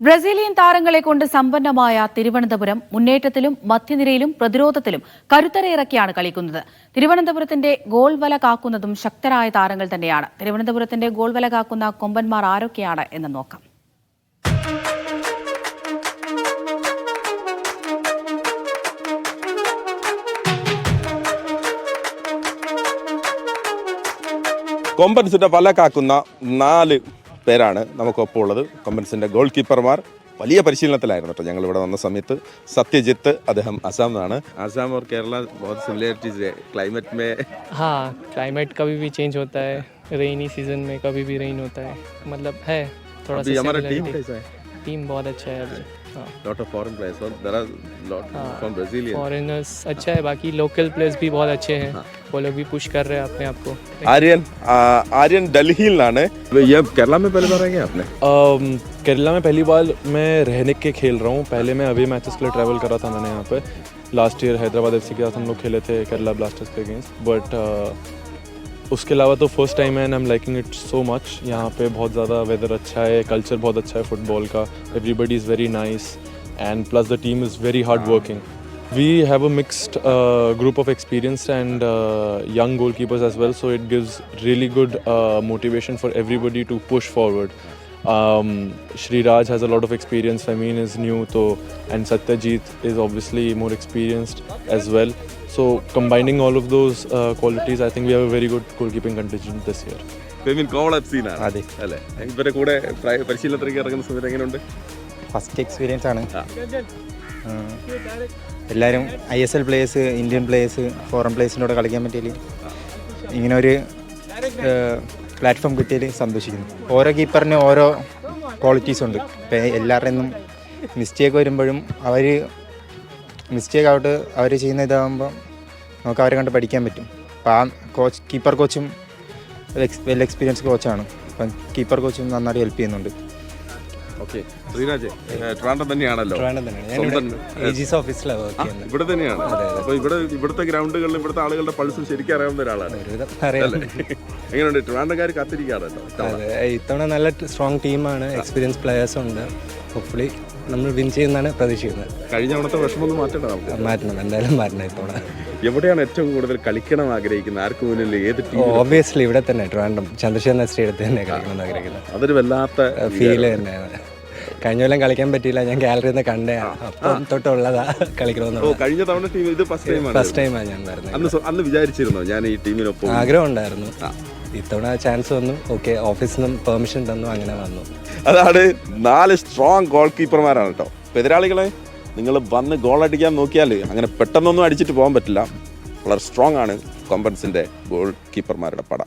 Brazilian താരങ്ങളെ കൊണ്ട് സമ്പന്നമായ തിരുവനന്തപുരം മുന്നേറ്റത്തിലും മധ്യനിരയിലും പ്രതിരോധത്തിലും കരുത്തരയിറക്കിയാണ് കളിക്കുന്നത്. തിരുവനന്തപുരത്തിന്റെ ഗോൾ വല കാക്കുന്നതും ശക്തരായ താരങ്ങൾ തന്നെയാണ്. തിരുവനന്തപുരത്തിന്റെ ഗോൾ വല കാക്കുന്ന കൊമ്പന്മാർ ആരൊക്കെയാണ് എന്ന് നോക്കാം. കൊമ്പൻസിന്റെ വല കാക്കുന്ന 4 പേരാണ് നമുക്കൊപ്പം ഉള്ളത്. കൊമ്പൻസിന്റെ ഗോൾ കീപ്പർമാർ വലിയ പരിശീലനത്തിലായിരുന്നു കേട്ടോ. ഞങ്ങൾ ഇവിടെ വന്ന സമയത്ത് സത്യജിത്ത്, അദ്ദേഹം आसाम नाना आसाम और केरला बहुत सिमिलरिटीज है क्लाइमेट में. हाँ, क्लाइमेट कभी भी चेंज होता है. रेनी सीजन में कभी भी रेन होता है. मतलब है थोड़ा सा. हमारा टीम कैसा है? टीम बहुत अच्छा है अभी. Lot of foreign players, so there are lot from Brazilian. Foreigners अच्छा है, बाकी लोकल प्लेयर्स भी बहुत अच्छे हैं. वो लोग भी पुश कर रहे हैं अपने आप को. आर्यन दिल्ली लाने ये केरला में पहली बार आए क्या आपने? केरला में पहली बार मैं रहने के खेल रहा हूँ. पहले मैं अवे मैचेस के लिए ट्रैवल करा था मैंने यहाँ पे. लास्ट ईयर हैदराबाद FC के साथ हम लोग खेले थे केरला ब्लास्टर्स के अगेंस्ट. बट उसके अलावा तो फर्स्ट टाइम है and I am liking it so much. यहाँ पे बहुत ज़्यादा वेदर अच्छा है, कल्चर बहुत अच्छा है फुटबॉल का. Everybody is very nice and plus the team is very hard working. We have a mixed group of experienced and young goalkeepers as well, so it gives really good motivation for everybody to push forward. Shri Raj has a lot of experience, Famin is new, and Satyajit is obviously more experienced as well. So combining all of those qualities, I think we have a very good goalkeeping contingent this year. Femin call-up സീനാണ് അല്ലേ? ഇവരെ കൂടെ പരിശീലനത്തിലേക്ക് ഇറങ്ങുന്ന സമയത്ത് എങ്ങനെയുണ്ട്? First experience ആണ്. എല്ലാവരും ISL players, Indian players, foreign പ്ലേയേഴ്സിൻ്റെ കൂടെ കളിക്കാൻ പറ്റിയതിൽ ഇങ്ങനെ ഒരു പ്ലാറ്റ്ഫോം കിട്ടിയതിൽ സന്തോഷിക്കുന്നു. ഓരോ കീപ്പറിനും ഓരോ ക്വാളിറ്റീസ് ഉണ്ട്. ഇപ്പം എല്ലാവരുടെയും മിസ്റ്റേക്ക് വരുമ്പോഴും മിസ്റ്റേക്ക് ആയിട്ട് അവർ ചെയ്യുന്ന ഇതാകുമ്പോൾ നമുക്ക് അവരെ കണ്ട് പഠിക്കാൻ പറ്റും. അപ്പം ആ കീപ്പർ കോച്ചും വെൽ എക്സ്പീരിയൻസ് കോച്ചാണ്. അപ്പം കീപ്പർ കോച്ചും നന്നായിട്ട് ഹെൽപ്പ് ചെയ്യുന്നുണ്ട്. ഓക്കെ, ശ്രീരാജ് ട്രിവാൻഡ്രം തന്നെയാണല്ലോ. ഇവിടെ തന്നെയാണ്. അപ്പൊ ഇവിടുത്തെ ഗ്രൗണ്ടുകളിൽ ഇവിടുത്തെ ആളുകളുടെ പൾസും ശരിക്കും അറിയാവുന്ന ഒരാളാണ്. എങ്ങനെയുണ്ട്? ട്രിവാൻഡ്രംകാർ കാത്തിരിക്കുകയാണ്. ഇത്തവണ നല്ല സ്ട്രോങ് ടീമാണ്, എക്സ്പീരിയൻസ് പ്ലേയേഴ്സും ഉണ്ട്. ഹോപ്പ്ഫുള്ളി നമ്മൾ വിൻ ചെയ്യുന്നതാണ് പ്രതീക്ഷിക്കുന്നത്. കഴിഞ്ഞ തവണത്തെ വിഷമൊന്നും മാറ്റണം, എന്തായാലും മാറ്റണം. ഇത്തവണ എവിടെയാണ് ഏറ്റവും കൂടുതൽ കളിക്കണം ആഗ്രഹിക്കുന്നത്? ആർക്ക് മുന്നിൽ? ഏത് ടീം? ഓബിയസ്ലി ഇവിടെ തന്നെ ട്രിവാൻഡ്രം ചന്ദ്രശേഖരൻ സ്റ്റേഡിയത്തിൽ തന്നെ കളിക്കണം ആഗ്രഹിക്കുന്നത്. അതൊരു വല്ലാത്ത ഫീല് തന്നെയാണ്. കഴിഞ്ഞ കൊല്ലം കളിക്കാൻ പറ്റിയില്ല, ഞാൻ ഗാലറിയിൽ നിന്ന് കണ്ടേ. അപ്പം തൊട്ടുള്ളതാ കളിക്കണമെന്ന്. കഴിഞ്ഞ തവണ ടീം ഇത് ഫസ്റ്റ് ടൈമാണ് ഞാൻ വരുന്നത്. അന്ന് വിചാരിച്ചിരുന്നോ ഞാൻ ഈ ടീമിനൊപ്പം? ആഗ്രഹം ഉണ്ടായിരുന്നു. ഇത്തവണ ചാൻസ് വന്നു. ഓക്കെ, ഓഫീസിൽ നിന്നും പെർമിഷൻ തന്നു, അങ്ങനെ വന്നു. അതാണ് 4 സ്ട്രോങ് ഗോൾ കീപ്പർമാരാണ് കേട്ടോ. എതിരാളികളെ നിങ്ങൾ വന്ന് ഗോൾ അടിക്കാൻ നോക്കിയാൽ അങ്ങനെ പെട്ടെന്നൊന്നും അടിച്ചിട്ട് പോകാൻ പറ്റില്ല. വളരെ സ്ട്രോങ് ആണ് കൊമ്പൻസിൻ്റെ ഗോൾ കീപ്പർമാരുടെ പട.